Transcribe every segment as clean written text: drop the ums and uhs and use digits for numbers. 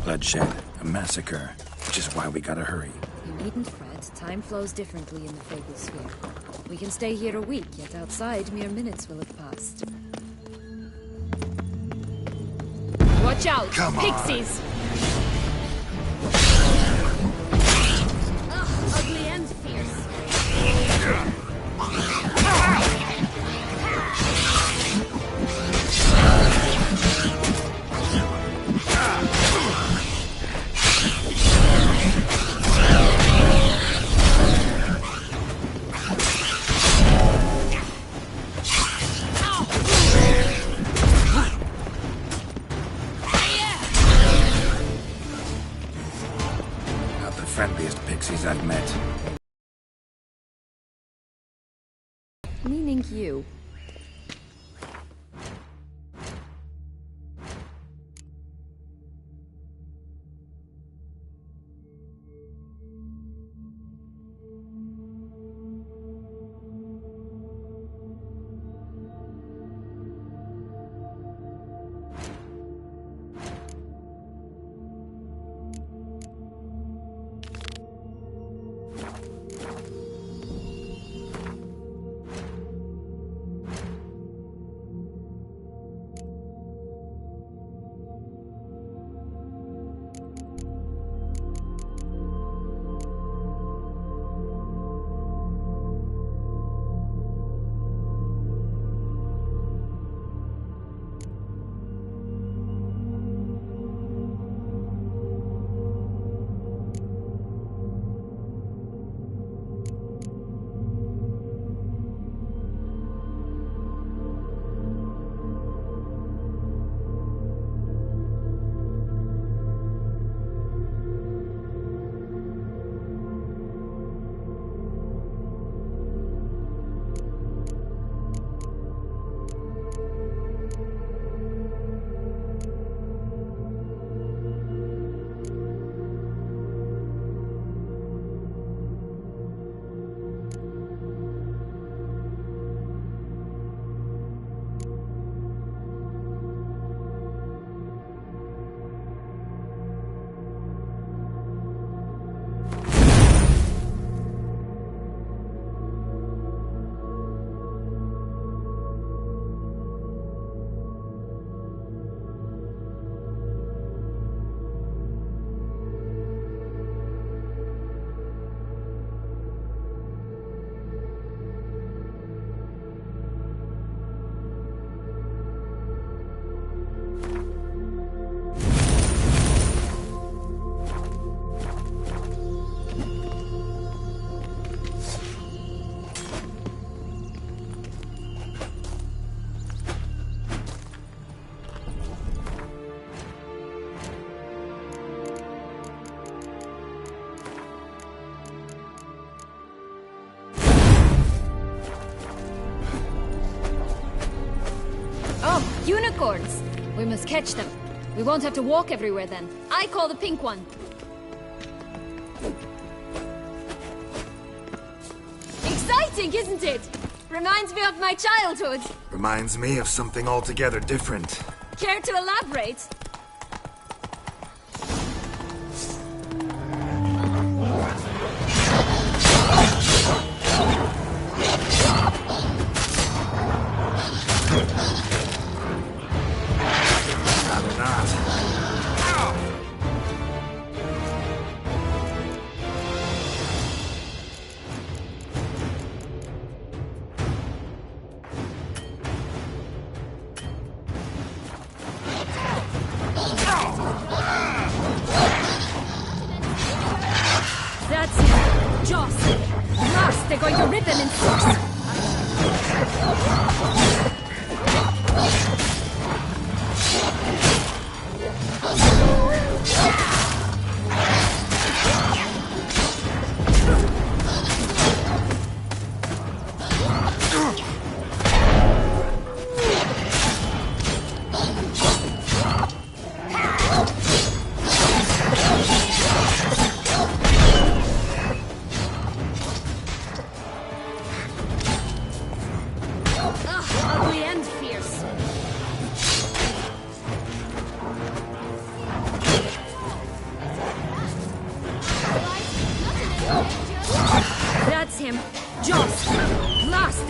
Bloodshed, a massacre, which is why we gotta hurry. You needn't fret. Time flows differently in the Fable Sphere. We can stay here a week, yet outside mere minutes will have passed. Watch out! Come on. Pixies! Ugh, ugly and fierce. Friendliest pixies I've met. Meaning you. Unicorns! We must catch them. We won't have to walk everywhere then. I call the pink one. Exciting, isn't it? Reminds me of my childhood. Reminds me of something altogether different. Care to elaborate? That's it. Joss. Blast, they're going to rip him in six. Ugh.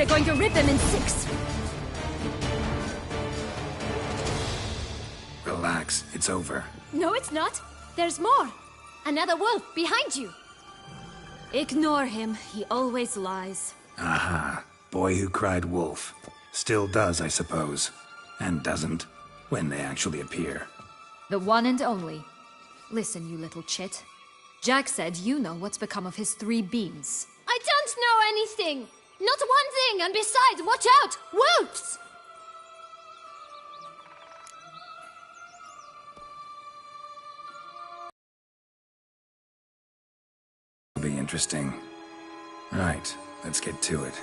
They're going to rip them in 6. Relax, it's over. No, it's not. There's more. Another wolf behind you. Ignore him. He always lies. Aha. Boy who cried wolf. Still does, I suppose. And doesn't, when they actually appear. The one and only. Listen, you little chit. Jack said you know what's become of his 3 beams. I don't know anything! Not one thing, and besides, watch out! Wolves! It'll be interesting. Right, let's get to it.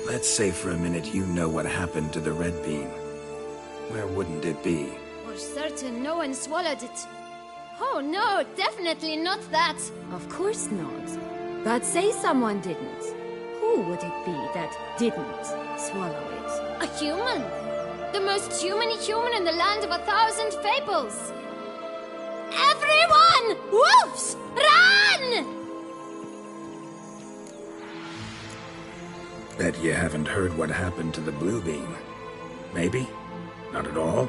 Let's say for a minute you know what happened to the red bean. Where wouldn't it be? For certain, no one swallowed it. Oh no, definitely not that. Of course not. But say someone didn't. Who would it be that didn't swallow it? A human. The most human-y human in the land of 1,000 fables. Everyone! Wolves! Run! Bet you haven't heard what happened to the blue bean. Maybe? Not at all?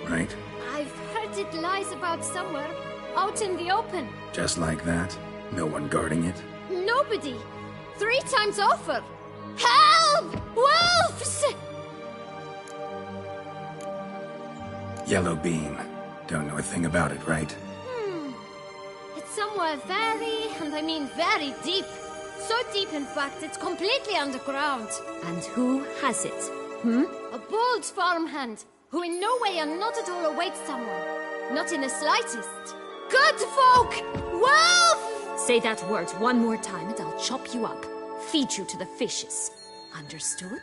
Right? I've heard it lies about somewhere, out in the open. Just like that? No one guarding it? Nobody. 3 times over. Help! Wolves! Yellow bean. Don't know a thing about it, right? It's somewhere very, and I mean very deep. So deep, in fact, it's completely underground. And who has it? A bold farmhand, who in no way and not at all awaits someone. Not in the slightest. Good folk! Wolf! Say that word one more time and I'll chop you up. Feed you to the fishes. Understood?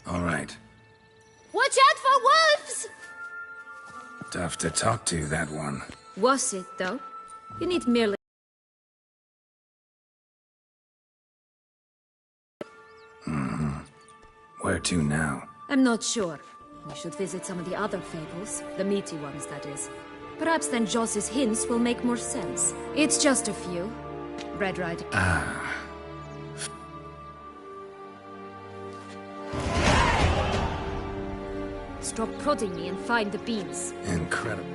All right. Watch out for wolves! Tough to talk to, that one. Was it, though? You need merely... Where to now? I'm not sure. We should visit some of the other fables. The meaty ones, that is. Perhaps then Joss's hints will make more sense. It's just a few. Red Riding... Stop prodding me and find the beans. Incredible.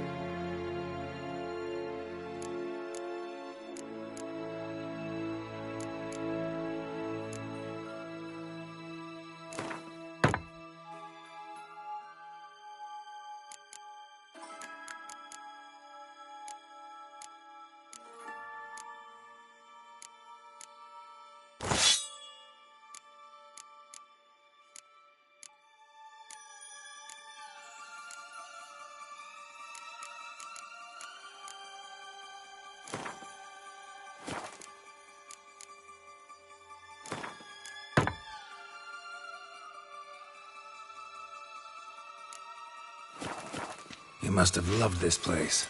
You must have loved this place.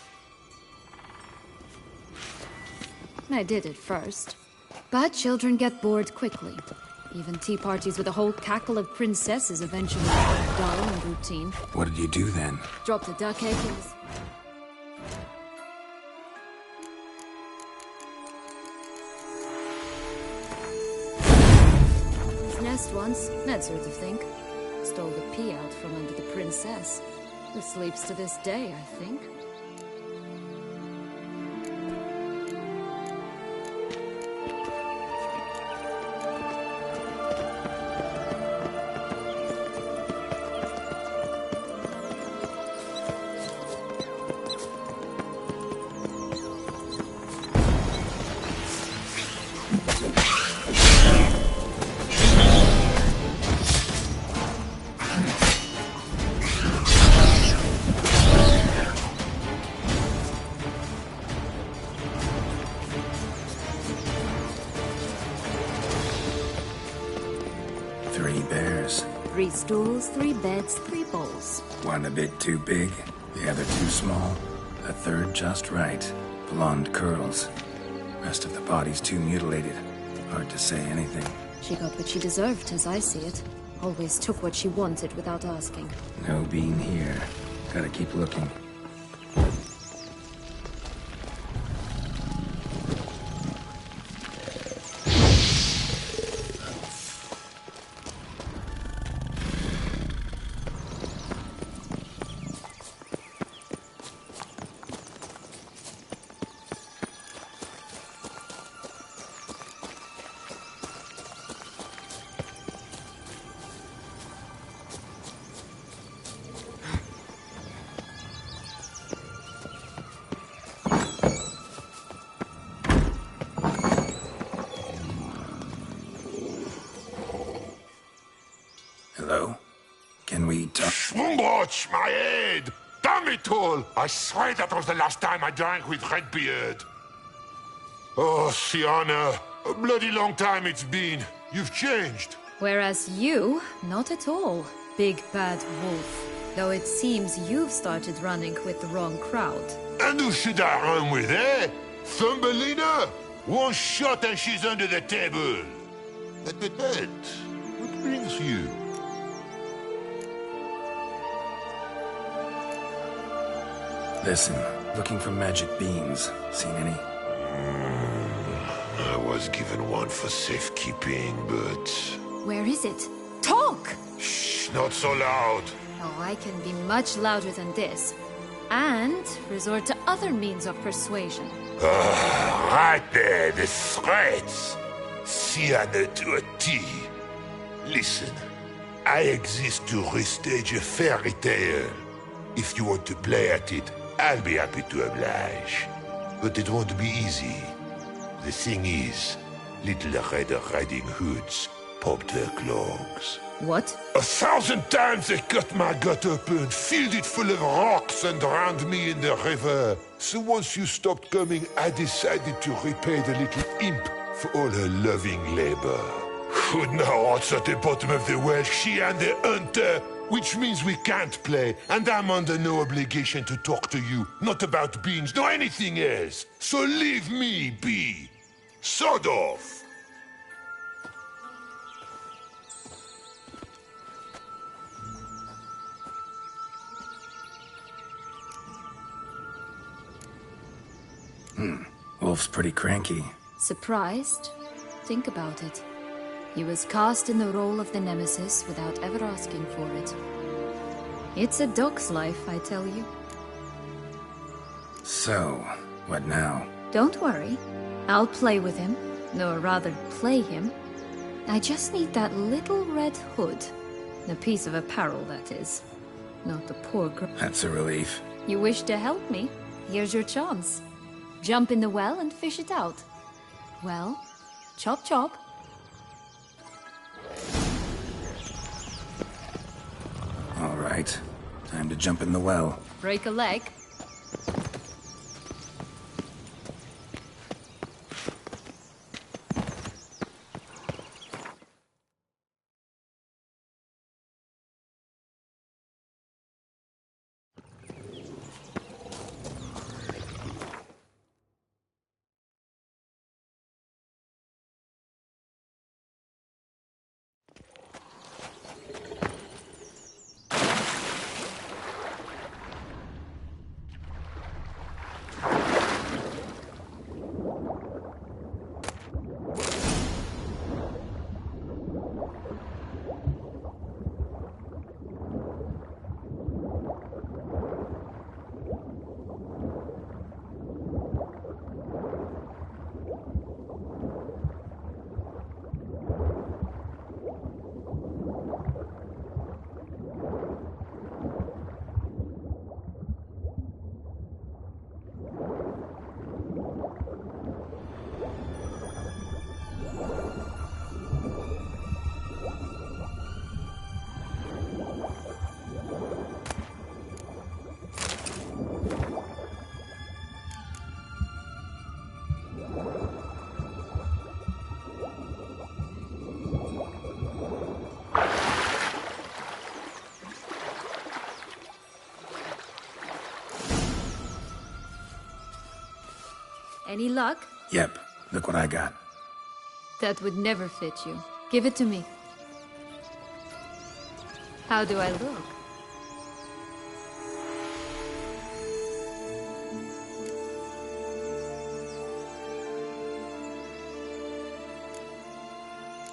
I did at first. But children get bored quickly. Even tea parties with a whole cackle of princesses eventually become dull and routine. What did you do then? Drop the duck eggs. His nest once, that sort of thing. Stole the pea out from under the princess. Who sleeps to this day, I think. Three stools, 3 beds, 3 bowls. One a bit too big, the other too small, a third just right. Blonde curls. Rest of the body's too mutilated. Hard to say anything. She got what she deserved, as I see it. Always took what she wanted without asking. No bean here. Gotta keep looking. can we talk? Schwumbroch, my head! Damn it all! I swear that was the last time I drank with Redbeard. Oh, Sienna, a bloody long time it's been. You've changed. Whereas you, not at all, big bad wolf. Though it seems you've started running with the wrong crowd. And who should I run with, eh? Thumbelina? One shot and she's under the table. But, what brings you? Listen, looking for magic beans. Seen any? I was given one for safekeeping, but... Where is it? Talk! Shh, not so loud. Oh, I can be much louder than this. And resort to other means of persuasion. Right there, the threats. Sienna to a T. Listen, I exist to restage a fairy tale. If you want to play at it, I'll be happy to oblige. But it won't be easy. The thing is, little Red Riding Hoods popped their clogs. What? 1,000 times they cut my gut open, filled it full of rocks and drowned me in the river. So once you stopped coming, I decided to repay the little imp for all her loving labor. Who'd know what's at the bottom of the well? She and the hunter, which means we can't play, and I'm under no obligation to talk to you, not about beans, nor anything else. So leave me be. Sod off. Wolf's pretty cranky. Surprised? Think about it. He was cast in the role of the Nemesis without ever asking for it. It's a dog's life, I tell you. So, what now? Don't worry. I'll play with him. Or rather, play him. I just need that little red hood. A piece of apparel, that is. Not the poor girl. That's a relief. You wish to help me? Here's your chance. Jump in the well and fish it out. Well, chop chop. All right. Time to jump in the well. Break a leg. Any luck? Yep, look what I got. That would never fit you. Give it to me. How do I look?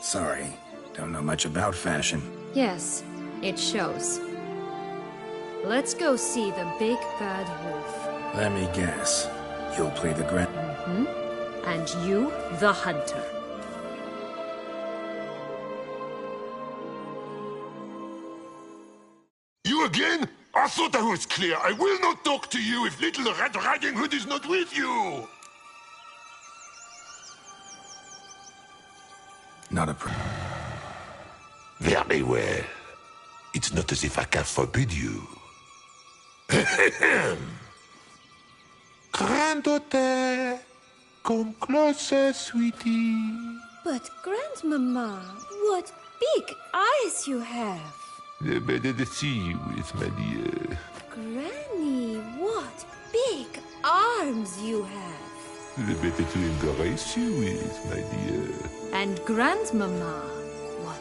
Sorry, don't know much about fashion. Yes, it shows. Let's go see the big bad wolf. Let me guess. You'll play the grand... And you, the hunter. You again? I thought I was clear. I will not talk to you if little Red Riding Hood is not with you. Not a pro... Very well. It's not as if I can forbid you. Granddaughter, come closer, sweetie. But Grandmama, what big eyes you have! The better to see you with, my dear. Granny, what big arms you have! The better to embrace you with, my dear. And Grandmama, what?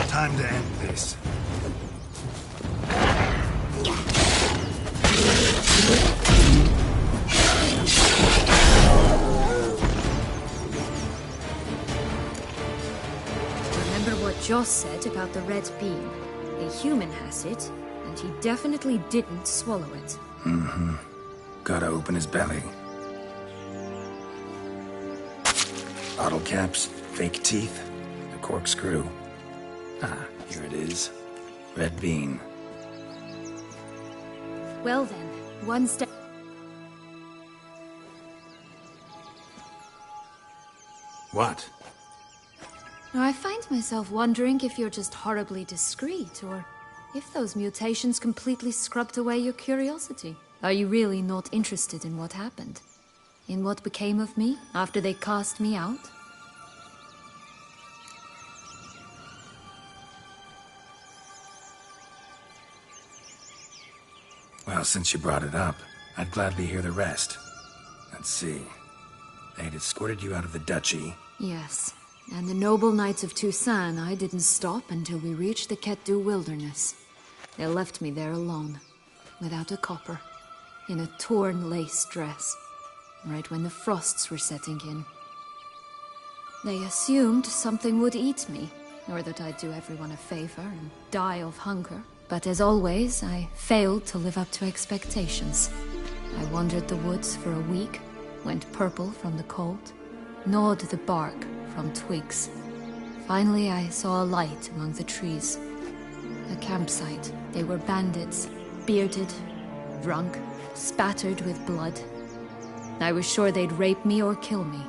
Time to end this. Remember what Joss said about the red beam? A human has it, and he definitely didn't swallow it. Mm-hmm. Gotta open his belly. Bottle caps, fake teeth, the corkscrew. Ah, here it is. Red bean. Well then, one step... What? I find myself wondering if you're just horribly discreet, or if those mutations completely scrubbed away your curiosity. Are you really not interested in what happened? In what became of me after they cast me out? Well, since you brought it up, I'd gladly hear the rest. Let's see. They'd escorted you out of the duchy. Yes. And the noble knights of Toussaint, I didn't stop until we reached the Ketdu wilderness. They left me there alone, without a copper, in a torn lace dress, right when the frosts were setting in. They assumed something would eat me, or that I'd do everyone a favor and die of hunger. But as always, I failed to live up to expectations. I wandered the woods for a week, went purple from the cold, gnawed the bark from twigs. Finally, I saw a light among the trees. A campsite. They were bandits, bearded, drunk, spattered with blood. I was sure they'd rape me or kill me,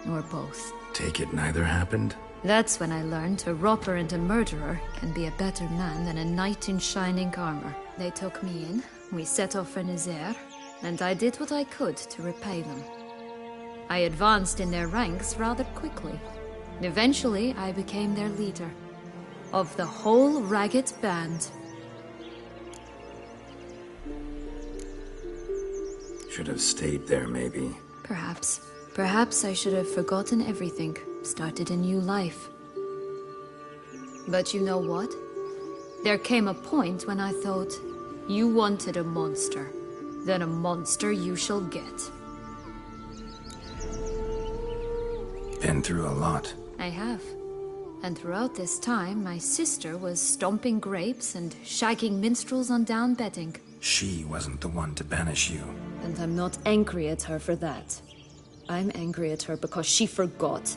or both. Take it neither happened? That's when I learned a robber and a murderer can be a better man than a knight in shining armor. They took me in, we set off for Nazaire, and I did what I could to repay them. I advanced in their ranks rather quickly. Eventually, I became their leader. Of the whole ragged band. Should have stayed there, maybe. Perhaps. Perhaps I should have forgotten everything, started a new life. But you know what? There came a point when I thought, you wanted a monster. Then a monster you shall get. Been through a lot. I have. And throughout this time, my sister was stomping grapes and shagging minstrels on down bedding. She wasn't the one to banish you. And I'm not angry at her for that. I'm angry at her because she forgot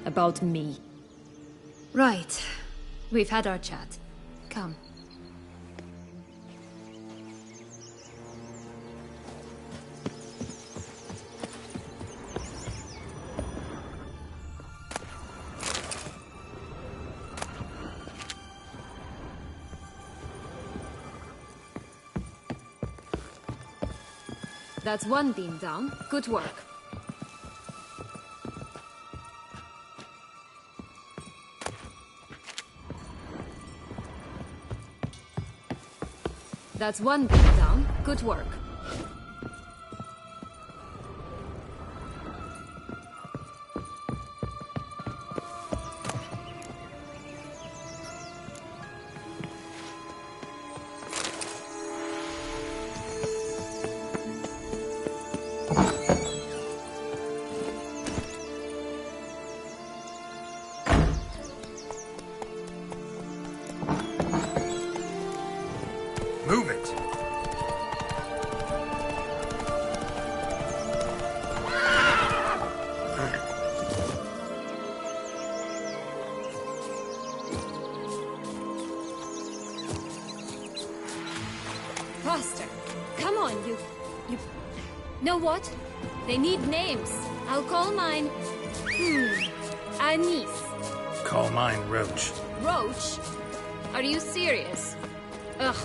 about me. Right. We've had our chat. Come. That's one beam down. Good work. That's one beat down. Good work. Move it! Faster. Come on, you... Know what? They need names. I'll call mine... Anise. Call mine Roach. Roach? Are you serious? Ugh.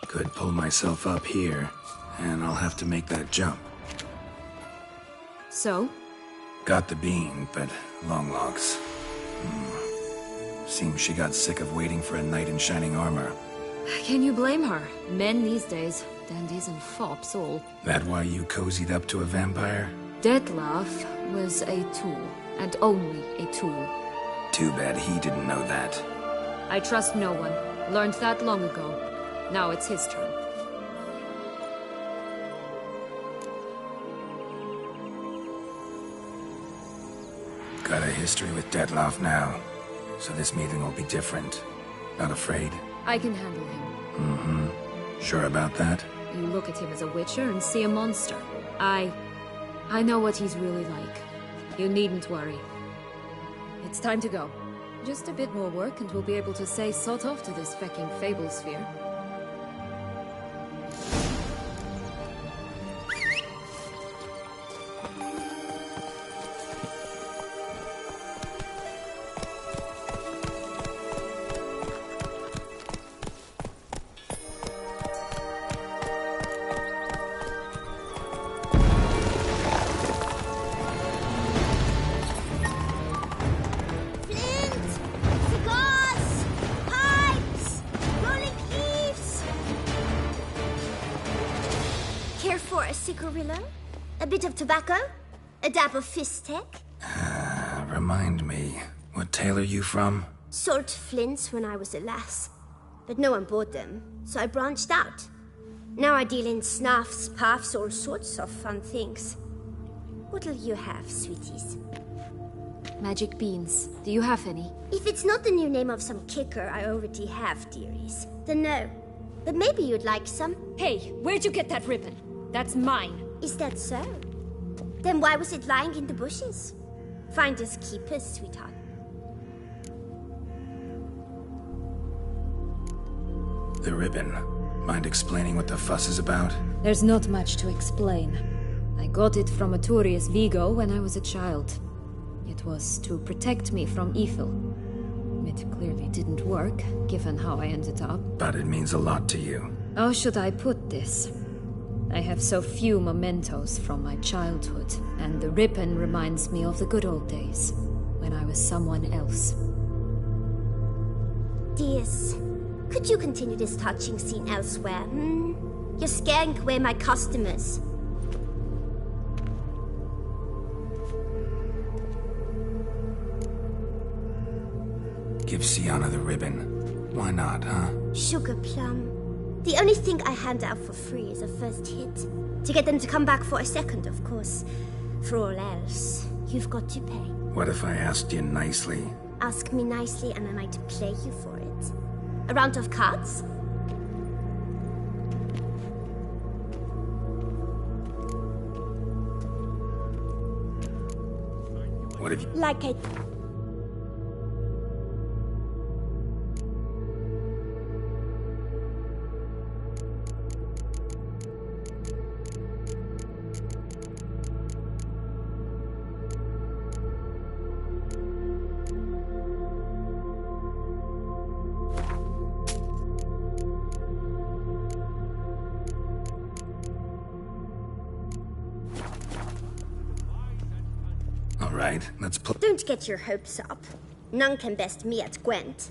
Could pull myself up here, and I'll have to make that jump. So? Got the bean, but long logs. Seems she got sick of waiting for a knight in shining armor. Can you blame her? Men these days, dandies and fops all. That why you cozied up to a vampire? Dettlaff was a tool, and only a tool. Too bad he didn't know that. I trust no one. Learned that long ago. Now it's his turn. Got a history with Dettlaff now, so this meeting will be different. Not afraid? I can handle him. Sure about that? You look at him as a witcher and see a monster. I know what he's really like. You needn't worry. It's time to go. Just a bit more work and we'll be able to say sod off to this fecking fable sphere. Flint! Cigars! Pipes! Rolling leaves! Care for a cigarillo? A bit of tobacco? A dab of fistek? Remind me, what tale are you from? Sold flints when I was a lass. But no one bought them, so I branched out. Now I deal in snuffs, puffs, all sorts of fun things. What'll you have, sweeties? Magic beans. Do you have any? If it's not the new name of some kicker I already have, dearies, then no. But maybe you'd like some. Hey, where'd you get that ribbon? That's mine. Is that so? Then why was it lying in the bushes? Finders keepers, sweetheart. The ribbon. Mind explaining what the fuss is about? There's not much to explain. I got it from Aturius Vigo when I was a child. It was to protect me from evil. It clearly didn't work, given how I ended up. But it means a lot to you. How should I put this? I have so few mementos from my childhood, and the ribbon reminds me of the good old days, when I was someone else. Dears, could you continue this touching scene elsewhere, You're scaring away my customers. Give Sienna the ribbon. Why not, huh? Sugar plum. The only thing I hand out for free is a first hit. To get them to come back for a second, of course. For all else, you've got to pay. What if I asked you nicely? Ask me nicely and I might play you for it. A round of cards? What if you... Like I... All right, let's play. Don't get your hopes up. None can best me at Gwent.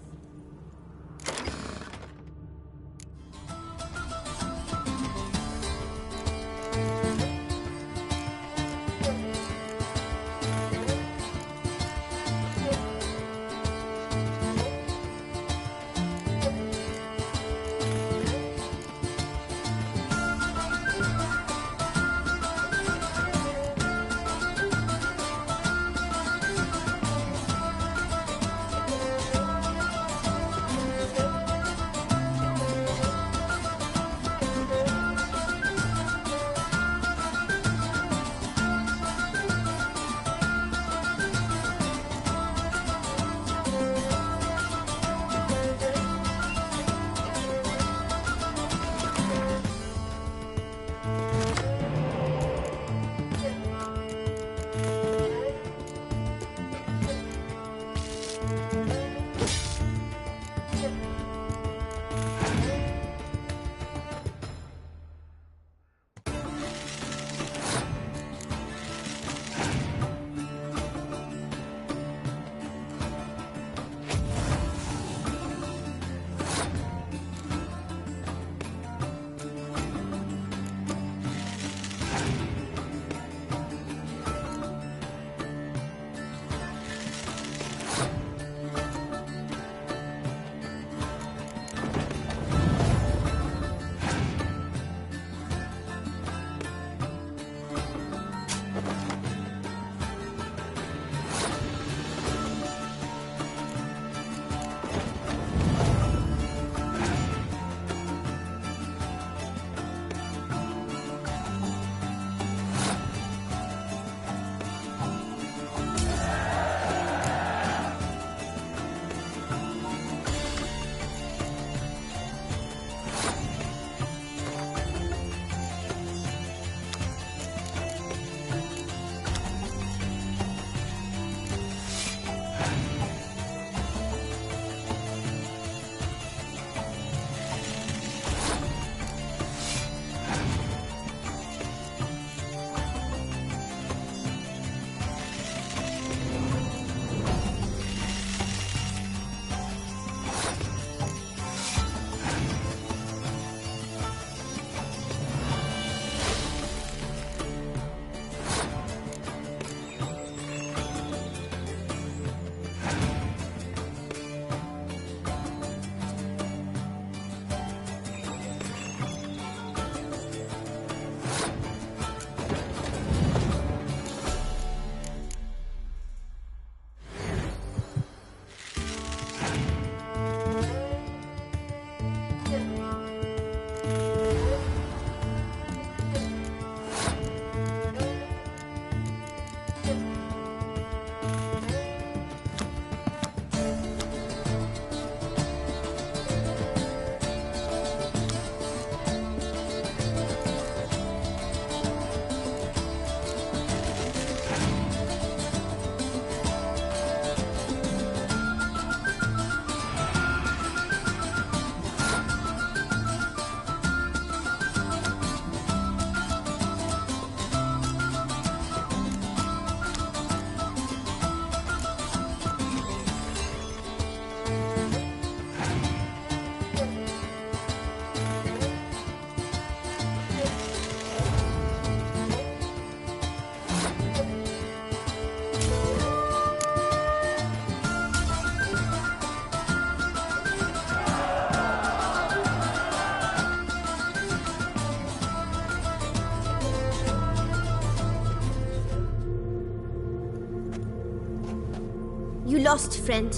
You lost, friend.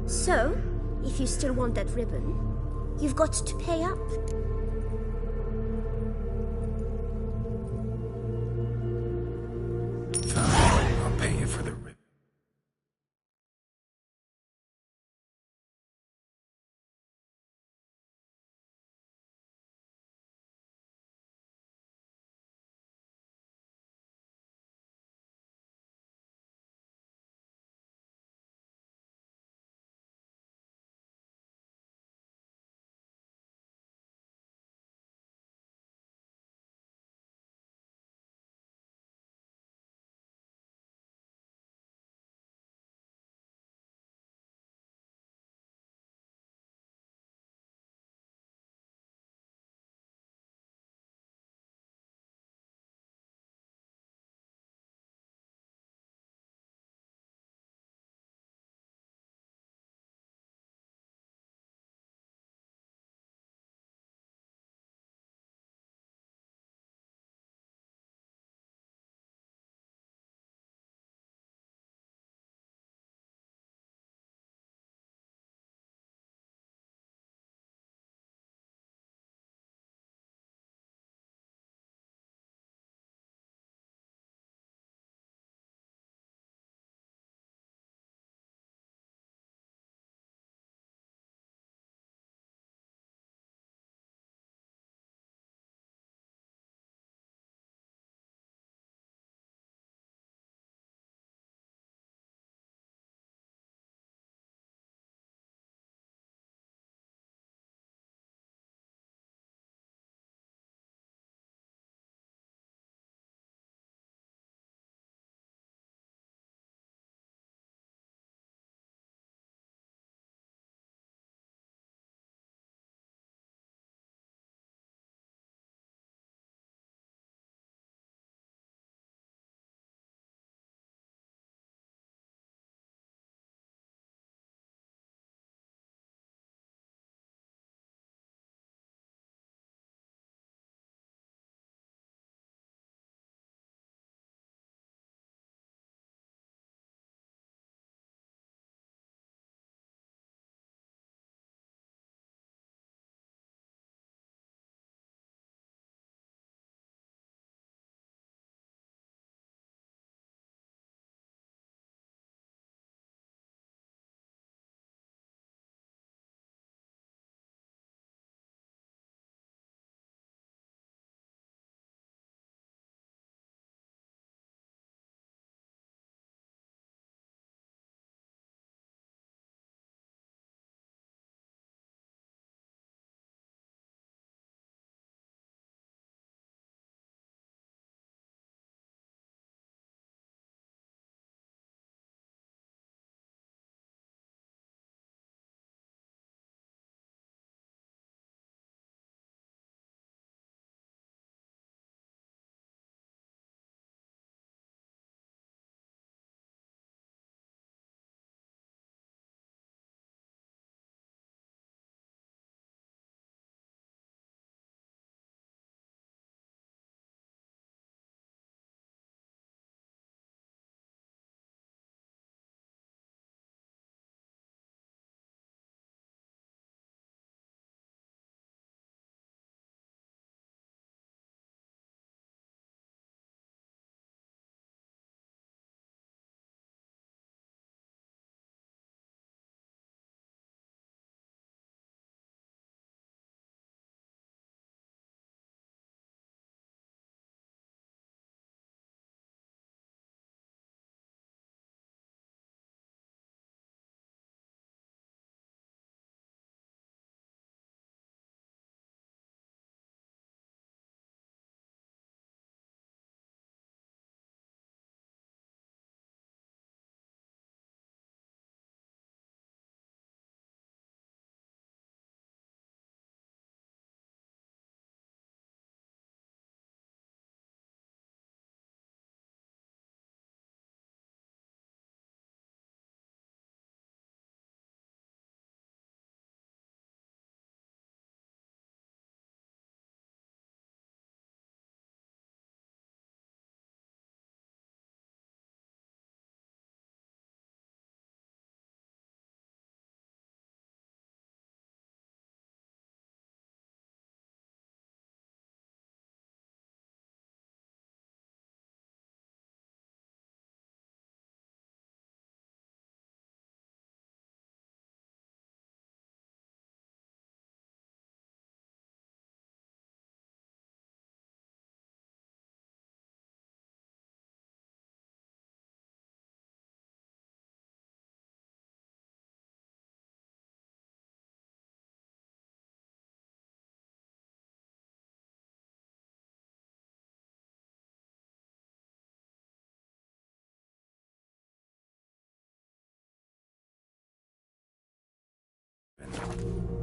So, if you still want that ribbon, you've got to pay up. Fine, I'll pay you for the ribbon.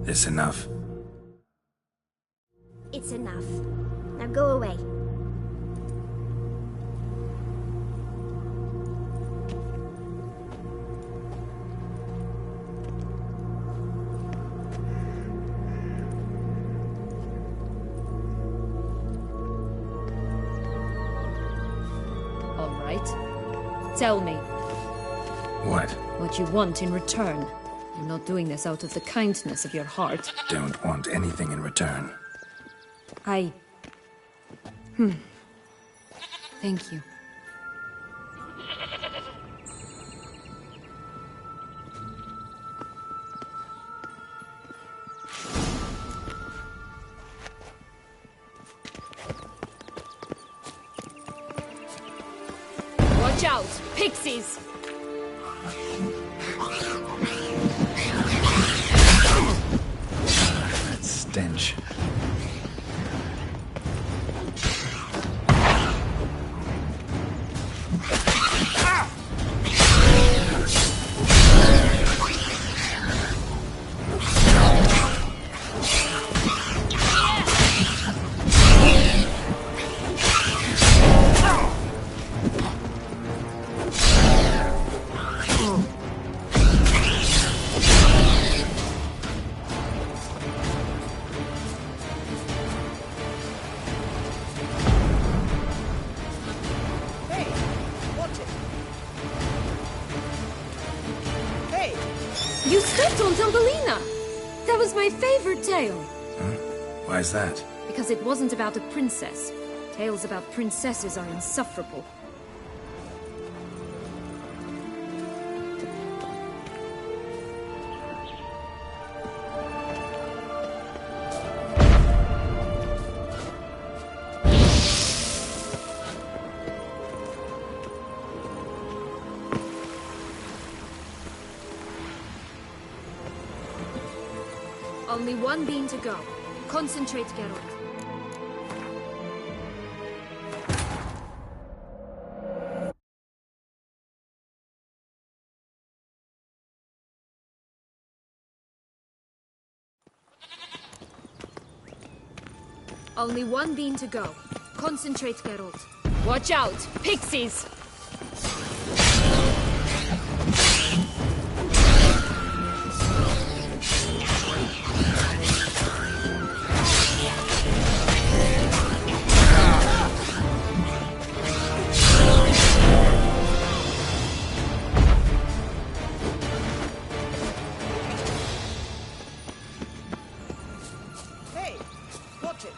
This enough? It's enough. Now go away. All right. Tell me. What? What you want in return. You're not doing this out of the kindness of your heart. Don't want anything in return. Thank you. Watch out! Pixies! That stench. You stepped on Thumbelina! That was my favorite tale. Why is that? Because it wasn't about a princess. Tales about princesses are insufferable. Only one bean to go. Concentrate, Geralt. Only one bean to go. Concentrate, Geralt. Watch out! Pixies! Hey, watch it.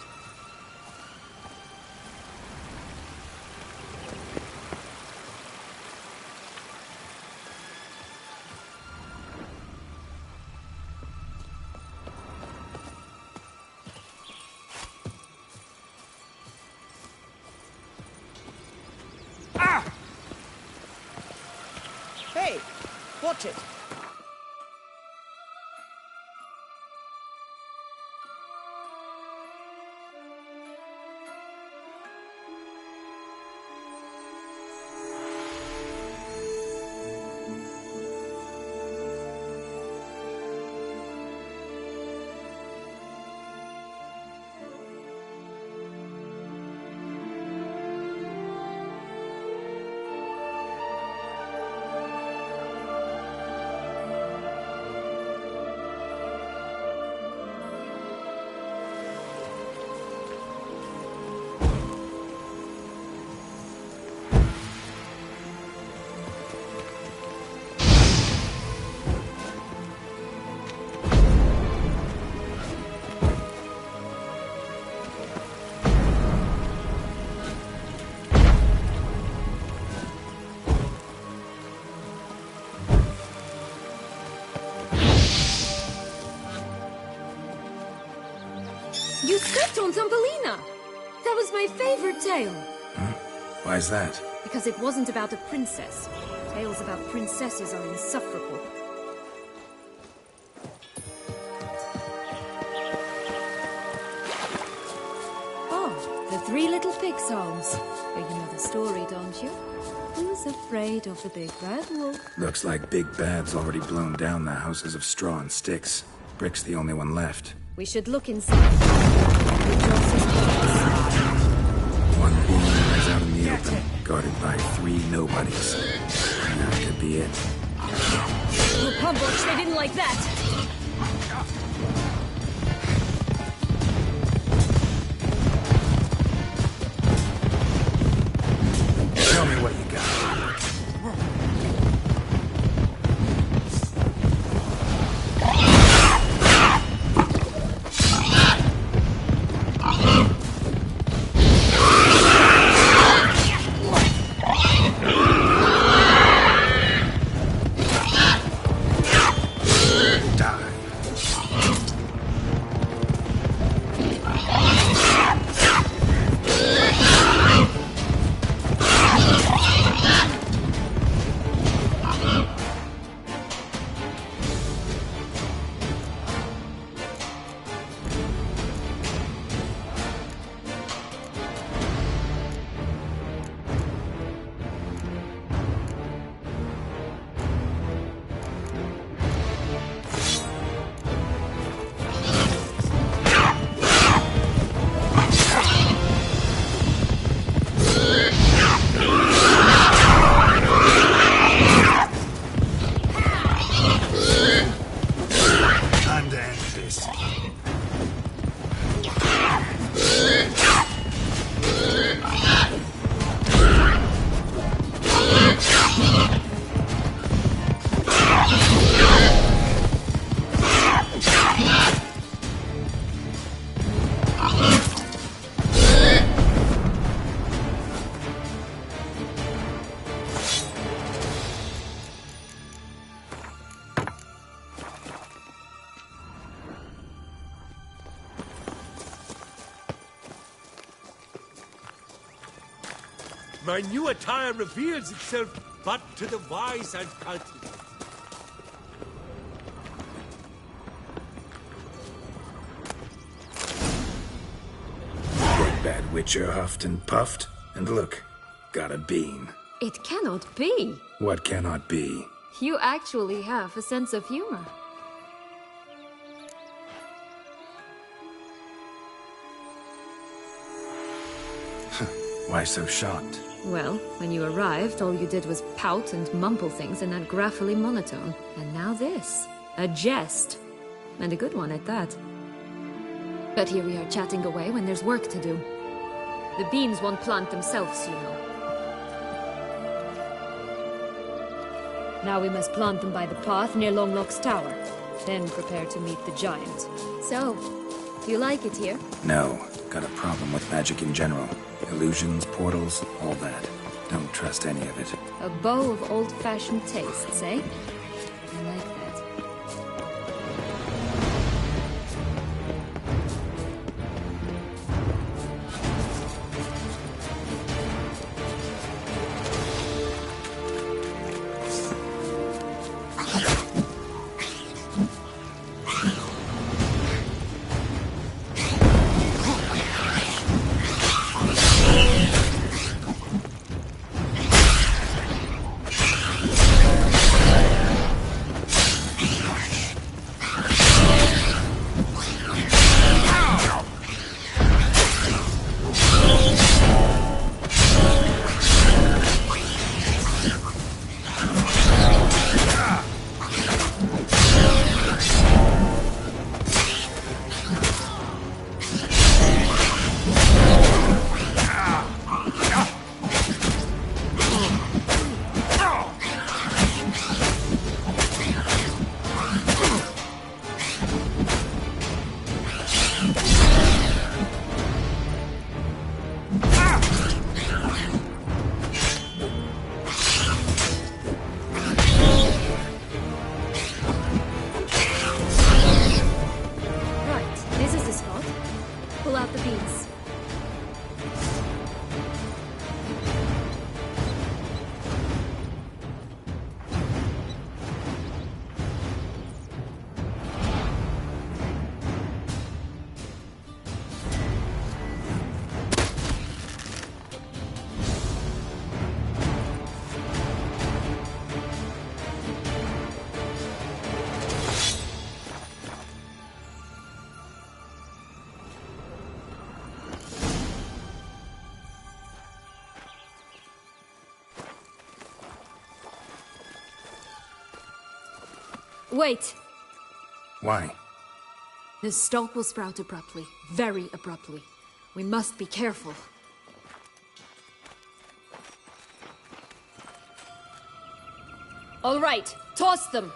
Hey, watch it. You stepped on Thumbelina! That was my favorite tale. Why is that? Because it wasn't about a princess. Tales about princesses are insufferable. Oh, the Three Little Pigs homes. But you know the story, don't you? Who's afraid of the big bad wolf? Looks like Big Bad's already blown down the houses of straw and sticks. Brick's the only one left. We should look inside. One beam lies out in the open, guarded by 3 nobodies. That could be it. Oh, Pumboch, they didn't like that! Show me what you got. My new attire reveals itself but to the wise and cultivated. Big bad witcher huffed and puffed, and look, got a bean. It cannot be. What cannot be? You actually have a sense of humor. Why so shocked? Well, when you arrived, all you did was pout and mumble things in that graphily monotone. And now this. A jest. And a good one at that. But here we are chatting away when there's work to do. The beans won't plant themselves, you know. Now we must plant them by the path near Longlock's tower. Then prepare to meet the giant. So, do you like it here? No. Got a problem with magic in general. Illusions, portals, all that. Don't trust any of it. A bow of old-fashioned tastes, eh? I like that. Wait! Why? The stalk will sprout abruptly. Very abruptly. We must be careful. All right, toss them!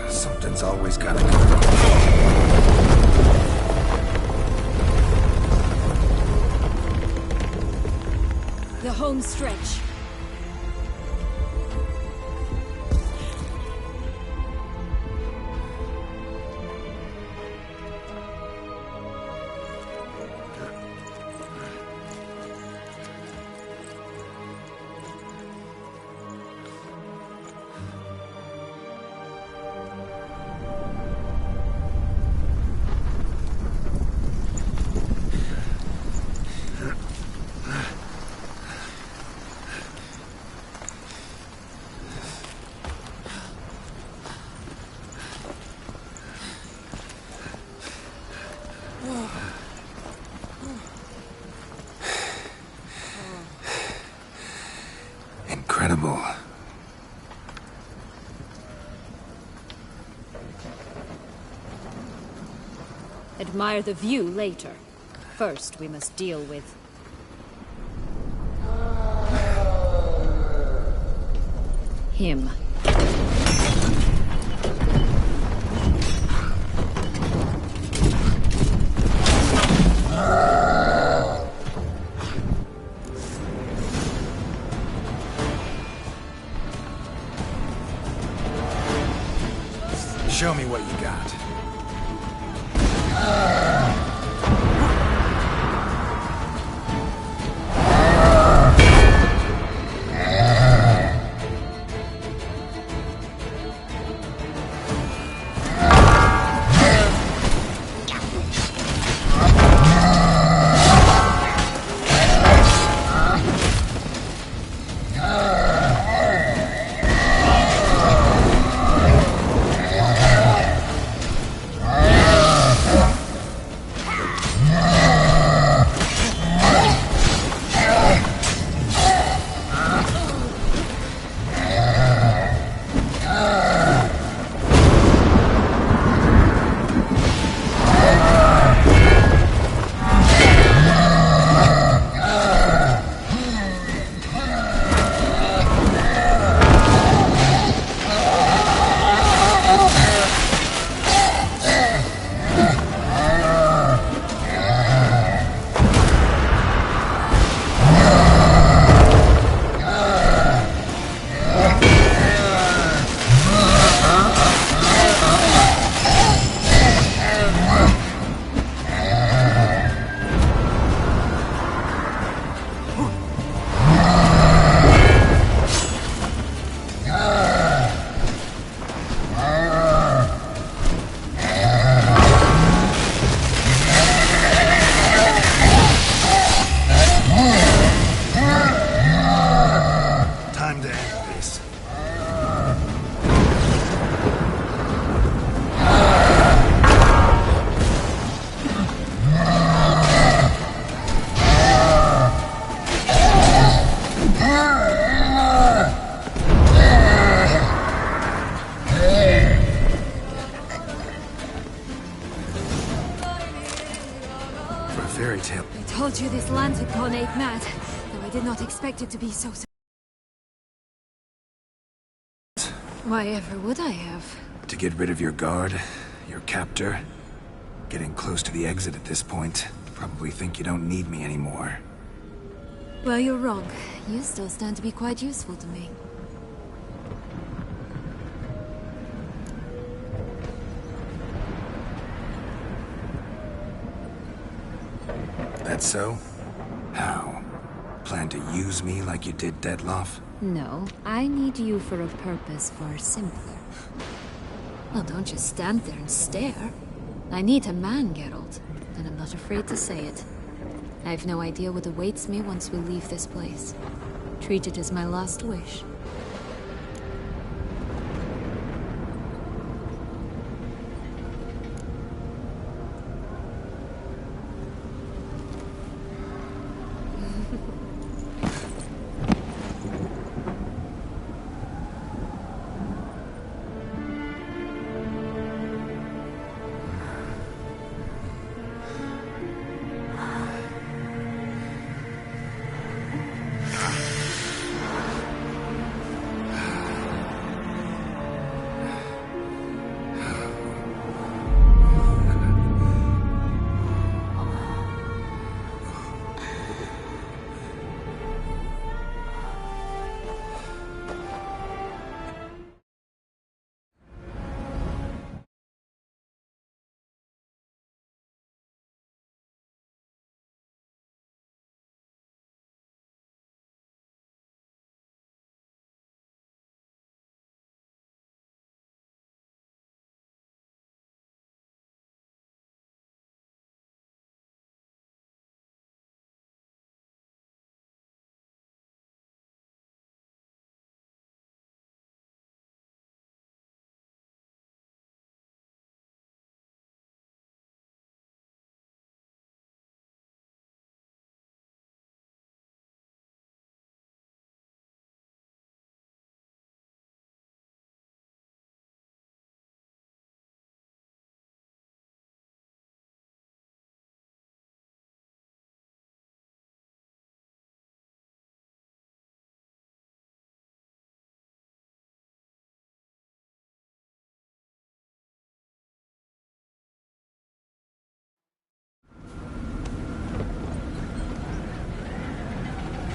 Something's always gotta go. The home stretch. Incredible. Admire the view later. First, we must deal with... him. Show me what you got. Fairy tale. I told you this land had gone ape mad, though I did not expect it to be so... Why ever would I have? To get rid of your guard, your captor. Getting close to the exit at this point. Probably think you don't need me anymore. Well, you're wrong. You still stand to be quite useful to me. That so? How? Plan to use me like you did Dettloff? No, I need you for a purpose far simpler. Well, don't just stand there and stare. I need a man, Geralt, and I'm not afraid to say it. I have no idea what awaits me once we leave this place. Treat it as my last wish.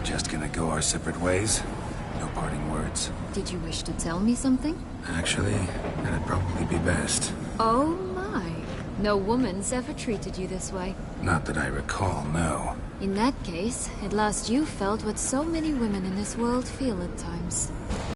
Just gonna go our separate ways? No parting words. Did you wish to tell me something? Actually, that'd probably be best. Oh my. No woman's ever treated you this way. Not that I recall, no. In that case, at last you felt what so many women in this world feel at times.